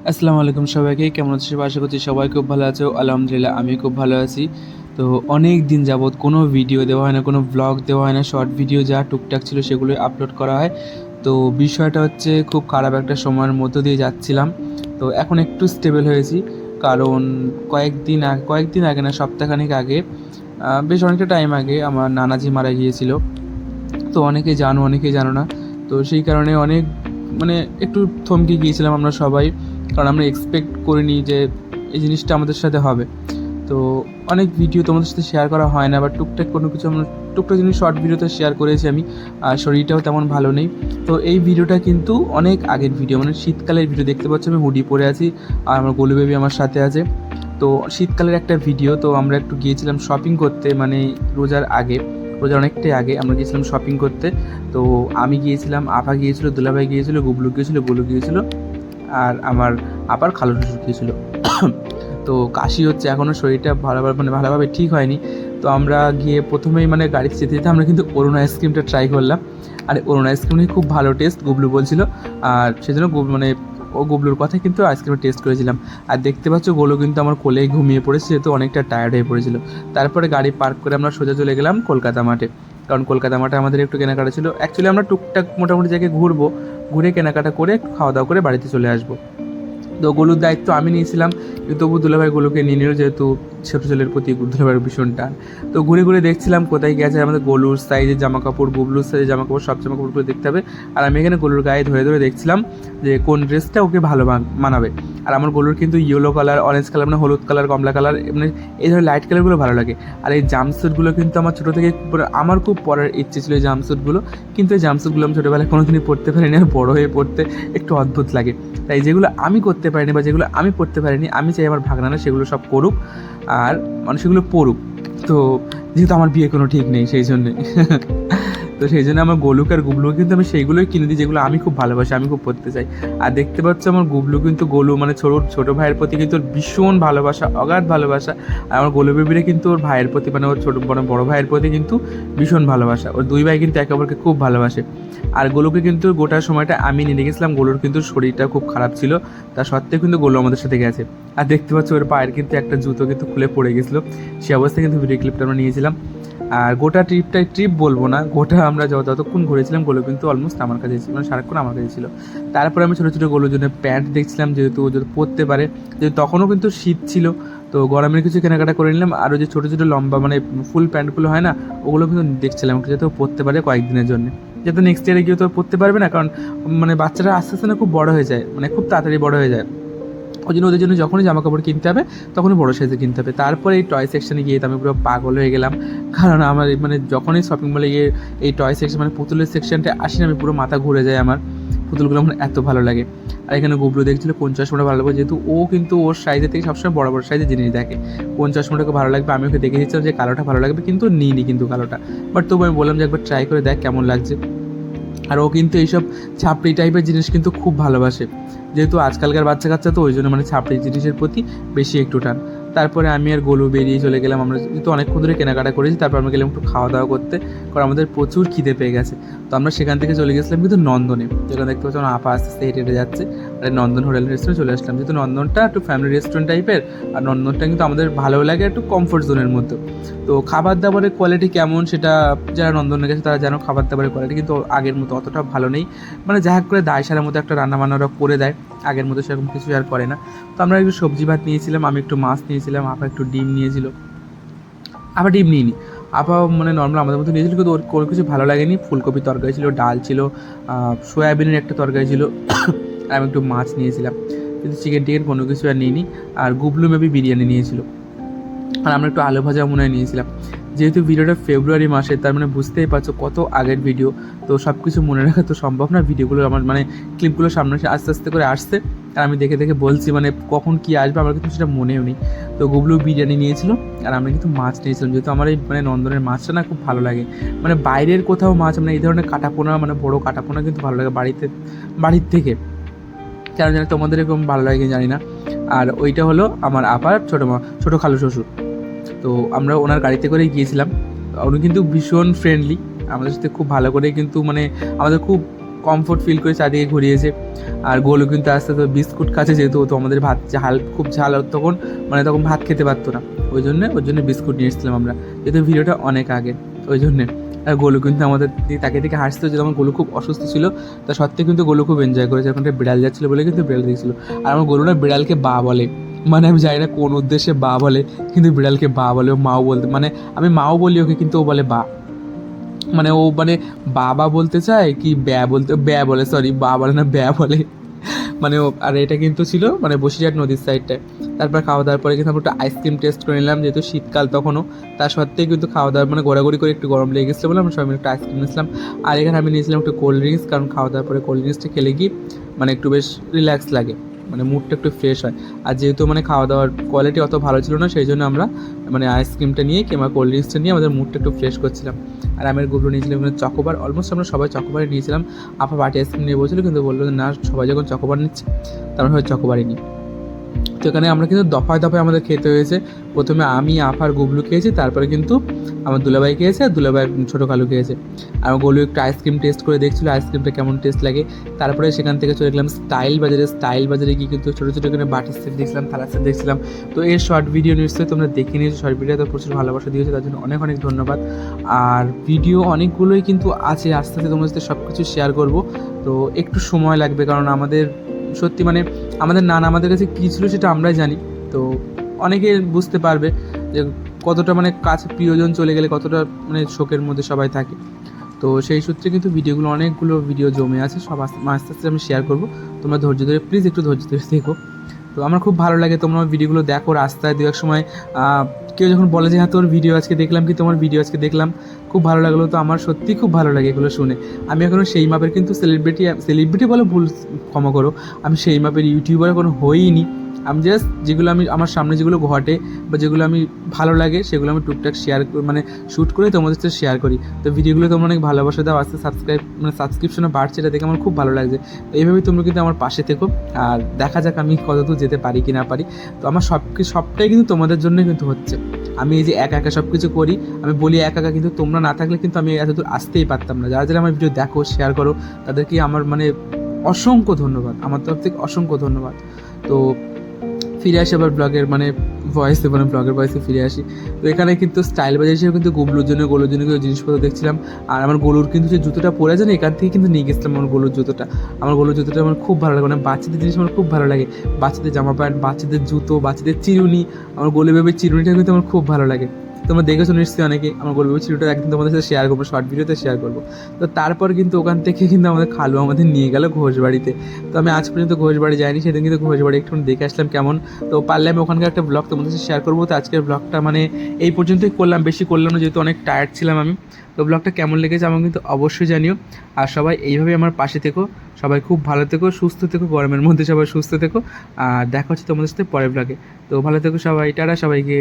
আসসালামু আলাইকুম সবাইকে, কেমন আছো সবাই? আশা করছি সবাই খুব ভালো আছো। আলহামদুলিল্লাহ আমি খুব ভালো আছি। তো অনেক দিন যাবৎ কোনো ভিডিও দেওয়া হয় না, কোনো ব্লগ দেওয়া হয় না। শর্ট ভিডিও যা টুকটাক ছিল সেগুলোই আপলোড করা হয়। তো বিষয়টা হচ্ছে খুব খারাপ একটা সময়ের মধ্য দিয়ে যাচ্ছিলাম। তো এখন একটু স্টেবল হয়েছি, কারণ কয়েকদিন আগে না, সপ্তাহখানেক আগে, বেশ অনেকটা টাইম আগে আমার নানাজি মারা গিয়েছিল। তো অনেকেই জানো, অনেকেই জানো না। তো সেই কারণে অনেক মানে একটু থমকে গিয়েছিলাম আমরা সবাই, কারণ আমরা এক্সপেক্ট করিনি যে এই জিনিসটা আমাদের সাথে হবে। তো অনেক ভিডিও তোমাদের সাথে শেয়ার করা হয় না, বা টুকটাক কোনো কিছু আমরা টুকটাক জিনিস শর্ট ভিডিওতে শেয়ার করেছি আমি। আর শরীরটাও তেমন ভালো নেই। তো এই ভিডিওটা কিন্তু অনেক আগের ভিডিও, মানে শীতকালের ভিডিও। দেখতে পাচ্ছ আমি হুডি পরে আছি, আর আমার গোলু বেবি আমার সাথে আছে। তো শীতকালের একটা ভিডিও। তো আমরা একটু গিয়েছিলাম শপিং করতে, মানে রোজার আগে, রোজার অনেকটাই আগে আমরা গিয়েছিলাম শপিং করতে। তো আমি গিয়েছিলাম, আপা গিয়েছিল, দুলাভাই গিয়েছিল, গুবলু গিয়েছিল, গোলু গিয়েছিল, আর আমার আপার খালু শ্বশুর গিয়েছিল। তো কাশি হচ্ছে এখনও, শরীরটা ভালোভাবে ঠিক হয়নি। তো আমরা গিয়ে প্রথমেই মানে গাড়িতে যেতে যেতে আমরা কিন্তু অরুণ আইসক্রিমটা ট্রাই করলাম। আর অরুণ আইসক্রিমটা খুব ভালো টেস্ট, গুবলু বলছিল। আর সেজন্য মানে ও গুবলুর কথায় কিন্তু আইসক্রিমটা টেস্ট করেছিলাম। আর দেখতে পাচ্ছ গোলু কিন্তু আমার কোলেই ঘুমিয়ে পড়েছে, যেহেতু অনেকটা টায়ার্ড হয়ে পড়েছিল। তারপরে গাড়ি পার্ক করে আমরা সোজা চলে গেলাম কলকাতা মাঠে, কারণ কলকাতা মাঠে আমাদের একটু কেনাকাটা ছিল। অ্যাকচুয়ালি আমরা টুকটাক মোটামুটি জায়গায় ঘুরবো, ঘুরে কেনাকাটা করে একটু খাওয়া দাওয়া করে বাড়িতে চলে আসবো। তো গোলুর দায়িত্ব আমি নিয়েছিলাম, কিন্তু তবু দুলাভাই গোলুকে নিয়ে নিল, যেহেতু ছোটো ছেলের প্রতি দুলাভাইয়ের ভীষণ টান। তো ঘুরে ঘুরে দেখছিলাম কোথায় গেছে আমাদের গোলুর সাইজের জামা কাপড়, গুবলুর সাইজের জামা কাপড়, সব জামা কাপড়গুলো দেখতে হবে। আর আমি এখানে গোলুর গায়ে ধরে ধরে দেখছিলাম যে কোন ড্রেসটা ওকে ভালো মানাবে। আর আমার গোলুর কিন্তু ইয়েলো কালার, অরেঞ্জ কালার, মানে হলুদ কালার, কমলা কালার, মানে এই ধরনের লাইট কালারগুলো ভালো লাগে। আর এই জাম্পস্যুটগুলো কিন্তু আমার ছোটো থেকে আমার খুব পরার ইচ্ছে ছিল, এই জাম্পস্যুটগুলো। কিন্তু এই জাম্পস্যুটগুলো আমি ছোটোবেলায় কোনোদিনই পরতে পারিনি, আর বড়ো হয়ে পড়তে একটু অদ্ভুত লাগে। তাই যেগুলো আমি করতে পারিনি বা যেগুলো আমি পড়তে পারিনি, আমি চাই আমার ভাগনারা সেগুলো সব করুক, আর মানুষ সেগুলো পড়ুক। তো যেহেতু আমার বিয়ে কোনো ঠিক নেই, সেই জন্যে তো সেই জন্য আমার গোলুক আর গুবলুকে কিন্তু আমি সেইগুলোই কিনে দিই যেগুলো আমি খুব ভালোবাসি, আমি খুব পড়তে চাই। আর দেখতে পাচ্ছ আমার গুবলু কিন্তু, গোলু মানে ছোটো ভাইয়ের প্রতি কিন্তু ওর ভীষণ ভালোবাসা, অগাধ ভালোবাসা। আর আমার গোলু বেবিরে কিন্তু ওর ভাইয়ের প্রতি, মানে ওর বড় ভাইয়ের প্রতি কিন্তু ভীষণ ভালোবাসা। ওর দুই ভাই কিন্তু একে অপরকে খুব ভালোবাসে। আর গোলুকে কিন্তু গোটা সময়টা আমি নিয়ে গেছিলাম। গোলুর কিন্তু শরীরটা খুব খারাপ ছিল, তা সত্ত্বেও কিন্তু গোলু আমাদের সাথে গেছে। আর দেখতে পাচ্ছ ওর পায়ের কিন্তু একটা জুতো কিন্তু খুলে পড়ে গেছিলো, সে অবস্থায় কিন্তু ভিডিও ক্লিপটা আমরা নিয়েছিলাম। আর গোটা ট্রিপ বলবো না, গোটা আমরা যতক্ষণ ঘুরেছিলাম গোলু কিন্তু অলমোস্ট আমার কাছে ছিল, মানে সারাক্ষণ আমার কাছে ছিল। তারপরে আমি ছোটো ছোটো গোলুর জন্য প্যান্ট দেখছিলাম, যেহেতু ও যদি পরতে পারে, যেহেতু তখনও কিন্তু শীত ছিল। তো গরমের কিছু কেনাকাটা করে নিলাম। আর ওই যে ছোটো ছোটো লম্বা মানে ফুল প্যান্টগুলো হয় না, ওগুলো কিন্তু দেখছিলাম একটু, যাতে ও পরতে পারে কয়েকদিনের জন্য, যাতে নেক্সট ইয়ারে গিয়ে তো পরতে পারবে না। কারণ মানে বাচ্চারা আস্তে আস্তে না খুব বড় হয়ে যায়, মানে খুব তাড়াতাড়ি বড় হয়ে যায়। ওই জন্য ওদের জন্য যখনই জামা কাপড় কিনতে হবে তখনই বড়ো সাইজে কিনতে হবে। তারপরে এই টয় সেকশনে গিয়ে তো আমি পুরো পাগল হয়ে গেলাম, কারণ আমার মানে যখনই শপিং মলে গিয়ে এই টয় সেকশন মানে পুতুলের সেকশনটা আসি না, আমি পুরো মাথা ঘুরে যায় আমার। পুতুলগুলো আমার এত ভালো লাগে। আর এখানে গুবলু দেখছিল কোন চশমাটা ভালো লাগবে, যেহেতু ও কিন্তু ওর সাইজের থেকে সবসময় বড় বড় সাইজের জিনিস দেখে, কোন চশমাটাকে ভালো লাগবে। আমি ওকে দেখে দিচ্ছিলাম যে কালোটা ভালো লাগবে, কিন্তু নিইনি কিন্তু কালোটা। বাট তবু আমি বললাম যে একবার ট্রাই করে দেখ কেমন লাগছে। আর ও কিন্তু এইসব ছাপড়ি টাইপের জিনিস কিন্তু খুব ভালোবাসে, যেহেতু আজকালকার বাচ্চা কাচ্চা, তো ওই জন্য মানে ছাপড়ি জিনিসের প্রতি বেশি একটু টান। তারপরে আমি আর গোলু বেরিয়ে চলে গেলাম, আমরা যেহেতু অনেকক্ষণ ধরে কেনাকাটা করেছি। তারপর আমরা গেলাম একটু খাওয়া দাওয়া করতে, কারণ আমাদের প্রচুর খিদে পেয়ে গেছে। তো আমরা সেখান থেকে চলে গেছিলাম কিন্তু নন্দনে, যেখানে দেখতে পাচ্ছি আমার আপা আস্তে আস্তে হেঁটে হেঁটে যাচ্ছে। আর নন্দন হোটেল রেস্টুরেন্টে চলে আসলাম, যেহেতু নন্দনটা একটু ফ্যামিলি রেস্টুরেন্ট টাইপের, আর নন্দনটা কিন্তু আমাদের ভালো লাগে একটু কমফোর্ট জোনের মধ্যে। তো খাবার দাবারের কোয়ালিটি কেমন সেটা যারা নন্দনে গেছে তারা জানো, খাবার দাবারের কোয়ালিটি কিন্তু আগের মতো অতটা ভালো নেই। মানে যা হোক করে দায় সারার মতো একটা রান্না বান্না ওরা করে দেয়, আগের মতো সেরকম কিছু আর করে না। তো আমরা একটু সবজি ভাত নিয়েছিলাম, আমি একটু মাছ নিয়েছিলাম, আপা একটু ডিম নিয়েছিল। আবার ডিম নিইনি, আপা মানে নর্মাল আমাদের মতো নিয়েছিল, কিন্তু ওর কোনো কিছু ভালো লাগেনি। ফুলকপির তরকারি ছিল, ডাল ছিল, সয়াবিনের একটা তরকারি ছিল, আর আমি একটু মাছ নিয়েছিলাম, কিন্তু চিকেন টিকেন কোনো কিছু আর নিইনি। আর গুবলু মেবি বিরিয়ানি নিয়েছিল, আর আমরা একটু আলু ভাজা মনে হয় নিয়েছিলাম। যেহেতু ভিডিওটা ফেব্রুয়ারি মাসে, তার মানে বুঝতেই পারছো কত আগের ভিডিও। তো সব কিছু মনে রাখা তো সম্ভব না, ভিডিওগুলো আমার মানে ক্লিপগুলো সামনে আস্তে আস্তে করে আসছে, আর আমি দেখে দেখে বলছি মানে কখন কী আসবে আমার কিন্তু সেটা মনেও নেই। তো গুবলু বিরিয়ানি নিয়েছিল, আর আমরা কিন্তু মাছ নিয়েছিলাম, যেহেতু আমার এই মানে নন্দনের মাছটা না খুব ভালো লাগে। মানে বাইরের কোথাও মাছ, মানে এই ধরনের কাটাপোনা, মানে বড়ো কাটাপোনা কিন্তু ভালো লাগে বাড়ির থেকে, কেন জানি তোমাদের এরকম ভালো লাগে জানি না। আর ওইটা হলো আমার আপার ছোটো খালু শ্বশুর। তো আমরা ওনার গাড়িতে করেই গিয়েছিলাম। উনি কিন্তু ভীষণ ফ্রেন্ডলি, আমাদের সাথে খুব ভালো করে কিন্তু মানে আমাদের খুব কমফোর্ট ফিল করে চারদিকে ঘুরিয়েছে। আর গোলু কিন্তু আস্তে আস্তে বিস্কুট খাচ্ছে, যেহেতু ও তো আমাদের ভাত ঝাল খুব ঝাল হতো তখন, মানে তখন ভাত খেতে পারতো না, ওর জন্য বিস্কুট নিয়ে এসেছিলাম আমরা, যেহেতু ভিডিওটা অনেক আগে ওই জন্যে। আর গোলু কিন্তু আমাদের তাকে দেখে হাসতে হচ্ছে, তখন গোলু খুব অসুস্থ ছিল, তা সত্ত্বেও কিন্তু গোলু খুব এনজয় করেছে, ওখানটা বিড়াল যাচ্ছিলো বলে কিন্তু বিড়াল দেখছিল। আর আমার গোলু না বিড়ালকে বা বলে, মানে আমি জানি না কোন উদ্দেশ্যে বা বলে, কিন্তু বিড়ালকে বা বলে, ও মাও বলতে, মানে আমি মাও বলি ওকে, কিন্তু ও বলে বা, মানে ও মানে বাবা বলতে চায় কি ব্যা বলে, সরি বা বলে না, ব্যা বলে, মানে ও। আর এটা কিন্তু ছিল মানে বসিরহাট নদীর সাইডটায়। তারপর খাওয়া দাওয়ার পরে কিন্তু আমরা একটু আইসক্রিম টেস্ট করে নিলাম, যেহেতু শীতকাল তখনও, তার সত্ত্বেও কিন্তু খাওয়া দাওয়ার মানে ঘোরাঘুরি করে একটু গরম লেগে গেছিলো বলে আমরা সবাই মিলে একটু আইসক্রিম নিয়েছিলাম। আর এখানে আমি নিয়েছিলাম একটু কোল্ড ড্রিঙ্কস, কারণ খাওয়া দাওয়ার পরে কোল্ড ড্রিঙ্কসটা খেলে কি মানে একটু বেশ রিল্যাক্স লাগে, মানে মুডটা একটু ফ্রেশ হয়। আর যেহেতু মানে খাওয়া দাওয়ার কোয়ালিটি অত ভালো ছিল না, সেই জন্য আমরা মানে আইসক্রিমটা নিয়ে কিংবা কোল্ড ড্রিঙ্কসটা নিয়ে আমাদের মুডটা একটু ফ্রেশ করছিলাম। আর আমের গুলো নিয়েছিলাম মানে চকোবার, অলমোস্ট আমরা সবাই চকোবারই নিয়েছিলাম। আপা বাটি আইসক্রিম নিয়ে বলছিল, কিন্তু বললো যে না, সবাই যখন চকোবার নিচ্ছে তারপর হয়তো চকোবারই নিই। তো এখানে আমরা কিন্তু দফায় দফায় আমাদের খেতে হয়েছে। প্রথমে আমি আফার গুবলু খেয়েছি, তারপরে কিন্তু আমার দুলাভাই খেয়েছে, আর দুলাভাই ছোটো কালু খেয়েছে। আর গোলু একটু আইসক্রিম টেস্ট করে দেখছিলো আইসক্রিমটা কেমন টেস্ট লাগে। তারপরে সেখান থেকে চলে গেলাম স্টাইল বাজারে গিয়ে কিন্তু ছোটো ছোটো করে বাটির সেট দেখছিলাম, থালার সেট দেখছিলাম। তো এর শর্ট ভিডিও নিশ্চয়ই তোমরা দেখে নিয়েছো, শর্ট ভিডিও তো প্রচুর ভালোবাসা দিয়েছো, তার জন্য অনেক অনেক ধন্যবাদ। আর ভিডিও অনেকগুলোই কিন্তু আছে, আস্তে আস্তে তোমাদের সাথে সব কিছু শেয়ার করবো। তো একটু সময় লাগবে, কারণ আমাদের সত্যি মানে আমাদের নানা আমাদের কাছে কী ছিল সেটা আমরাই জানি। তো অনেকে বুঝতে পারবে যে কতটা মানে কাছে প্রিয়জন চলে গেলে কতটা মানে শোকের মধ্যে সবাই থাকে। তো সেই সূত্রে কিন্তু ভিডিওগুলো অনেকগুলো ভিডিও জমে আছে, সব আস্তে আস্তে আমি শেয়ার করবো। তোমরা ধৈর্য ধরে প্লিজ একটু ধৈর্য ধরে দেখো। তো আমার খুব ভালো লাগে তোমরা ভিডিওগুলো দেখো, রাস্তায় দু এক সময় কেউ যখন বলে যে হ্যাঁ তোর ভিডিও আজকে দেখলাম, কি তোমার ভিডিও আজকে দেখলাম, খুব ভালো লাগলো। তো আমার সত্যিই খুব ভালো লাগে এগুলো শুনে। আমি এখনও সেই মাপের কিন্তু সেলিব্রিটি বলে ভুল, ক্ষমা করো, আমি সেই মাপের ইউটিউবার কোনো হইনি। আমি জাস্ট যেগুলো আমি আমার সামনে যেগুলো ঘটে বা যেগুলো আমি ভালো লাগে সেগুলো আমি টুকটাক শেয়ার মানে শ্যুট করে তোমাদের সাথে শেয়ার করি। তো ভিডিওগুলো তোমরা অনেক ভালোবাসা দাও, আজকে সাবস্ক্রিপশনে বাড়ছে, এটা দেখে আমার খুব ভালো লাগছে। তো এইভাবেই তোমরা কিন্তু আমার পাশে থেকো, আর দেখা যাক আমি কতদূর যেতে পারি কি না পারি। তো আমার সবটাই কিন্তু তোমাদের জন্যই কিন্তু হচ্ছে। আমি এই যে একা একা সব কিছু করি, আমি বলি একা একা, কিন্তু তোমরা না থাকলে কিন্তু আমি এতদূর আসতেই পারতাম না। যারা যারা আমার ভিডিও দেখো, শেয়ার করো, তাদেরকে আমার মানে অসংখ্য ধন্যবাদ, আমার তরফ থেকে অসংখ্য ধন্যবাদ। তো ফিরে আসি আবার ব্লগের মানে ভয়েসে, মানে ব্লগের ভয়েসে ফিরে আসি। তো এখানে কিন্তু স্টাইল বাজার হিসেবে কিন্তু গোলুর জন্য কিছু জিনিসপত্র দেখছিলাম। আর আমার গোলুর কিন্তু যে জুতোটা পরে আছে না, এখান থেকে কিন্তু নিয়ে গেছিলাম আমার গোলুর জুতোটা। আমার খুব ভালো লাগে, মানে বাচ্চাদের জিনিস আমার খুব ভালো লাগে, বাচ্চাদের জামা প্যান্ট, বাচ্চাদের জুতো, বাচ্চাদের চিরুনি। আমার গোলু বেবির চিরুনিটা কিন্তু আমার খুব ভালো লাগে। তোমরা দেখেছো নিশ্চয়ই অনেকে, আমার গোলু বেবির চিরুনিটা একদিন তোমাদের সাথে শেয়ার করবো, শর্ট ভিডিওতে শেয়ার করবো। তো তারপর কিন্তু ওখান থেকে কিন্তু আমাদের খালু আমাদের নিয়ে গেল ঘোষবাড়িতে। তো আমি আজ পর্যন্ত ঘোষবাড়ি যাইনি, সেদিন কিন্তু ঘোষবাড়ি একটু দেখে আসলাম কেমন। তো পারলে আমি ওখানকার একটা ব্লগ তোমাদের সাথে শেয়ার করবো। তো আজকের ব্লগটা মানে এই পর্যন্তই করলাম, বেশি করলাম না, যেহেতু অনেক টায়ার্ড ছিলাম আমি। তো ব্লগটা কেমন লেগেছে আমাকে কিন্তু অবশ্যই জানিও। আর সবাই এইভাবেই আমার পাশে থেকো, সবাই খুব ভালো থেকো, সুস্থ থেকো, গরমের মধ্যে সবাই সুস্থ থেকো। আর দেখা হচ্ছে তোমাদের সাথে পরের ব্লগে। তো ভালো থেকো সবাই, টাটা সবাইকে।